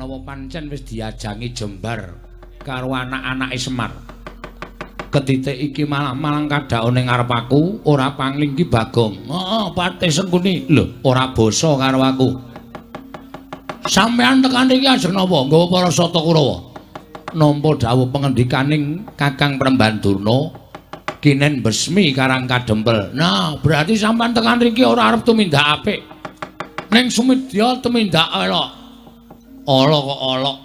menawa pancen wis diajangi jembar karo anak-anake Semar. Ketitik iki malang kadhaone ngarep aku, ora pangling ki Bagong. Heeh, Patih Sengkuni. Lho, ora basa karo aku. Sampeyan tekan iki ajeng napa? Nggawa para Sata Kurawa. Nampa dawuh pengendikaning Kakang Prembandurna kinen besmi Karang Kadempel. Nah, berarti sampeyan tekan riki ora arep tumindak apik. Ning sumedya tumindak elok. Ala kok olok.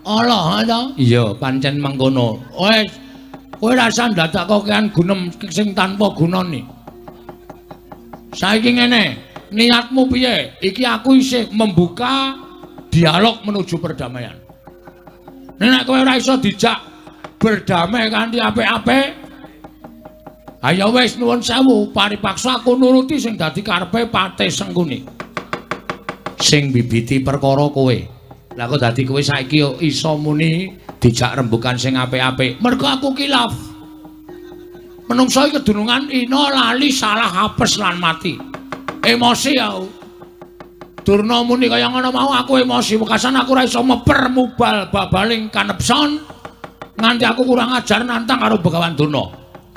Ala ha ta? Iya, pancen mengkono. Wis kowe rasa dadak kokean gunem sing tanpa gunane. Saiki ngene, niatmu piye? Iki aku isih membuka dialog menuju perdamaian. Nek kowe ora iso dijak berdamai kanthi apik-apik, ayo wis nuwun sewu, paripaksa aku nuruti sing dadi karepe Patih Sengkuni. Sing bibiti perkara kowe. Lah kok dadi kowe saiki iso muni dijak rembukan sing apik-apik. Mergo aku kilaf. Menungso iki kedunungan ina lali salah apes lan mati. Emosi aku. Durna muni kaya ngono mau aku emosi wekasan aku ora iso meper mubal babaling kanepson nganti aku kurang ajar nantang karo Begawan Durna.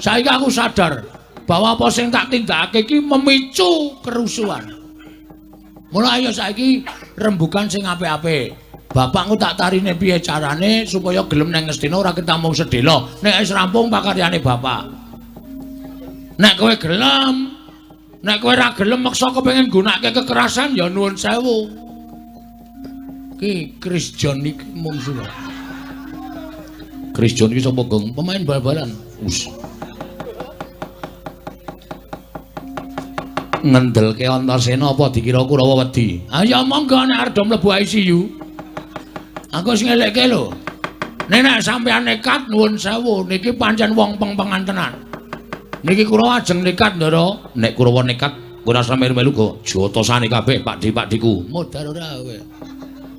Saiki aku sadar bahwa apa sing tak tindakake iki memicu kerusuhan. Mulai ayo saiki rembukan sing apik-apik. Bapakku tak tarine piye carane supaya gelem nang Ngastina ora ketamung sedhela. Nek wis rampung pakaryane bapak. Nek kowe gelem, nek kowe ora gelem meksa kepengin gunakake kekerasan ya nuwun sewu. Ki Chris John iki mungsuh. Chris John iki sapa, Gong? Pemain bal-balan. Us. Ngendelke Antasena apa dikira Kurawa wedi? Ayo monggo nek arep mlebu ICU. Aku sing ngelekke lho. Nek sampeyan nekat nuwun sewu, niki pancen wong peng-pengan tenan. Niki Kurawa ajeng nekat ndara. Nek Kurawa nekat ora usah melu-melu go. Jotosane kabeh Pakdi-pakdiku. Modar ora kowe.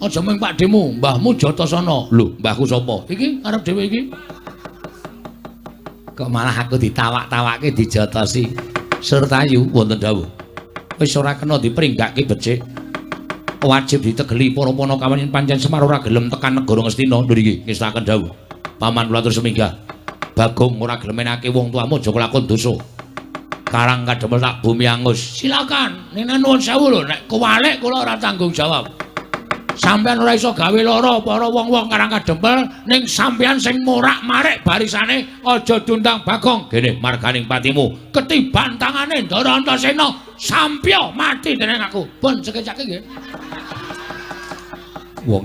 Aja mung Pakdimu, mbahmu Jotosono. Lho, mbahku sapa? Iki arep dhewe iki. Kok malah aku ditawak-tawake dijotosi. Surtayu wonten dawuh. Wis ora kena dipringgakke becik. Wajib ditegeli para Panakawan yen pancen Semar ora gelem tekan negara Ngastina. Lho iki ngestaken dawuh. Paman kula atur seminggah. Bagong ora gelem menake wong tuamu aja kelakon dosa. Karang Kadempel tak bumi angus. Silakan. Nek nuwun sewu lho, nek kewalik kula ora tanggung jawab. Sampeyan ora iso gawe lara para wong-wong Karang Kadempel ning sampeyan sing morak-marik barisane aja diundang Bagong. Gene marganing patimu ketiban tangane Ndara Antasena sampya mati dening aku. Pun sekejake nggih. Wong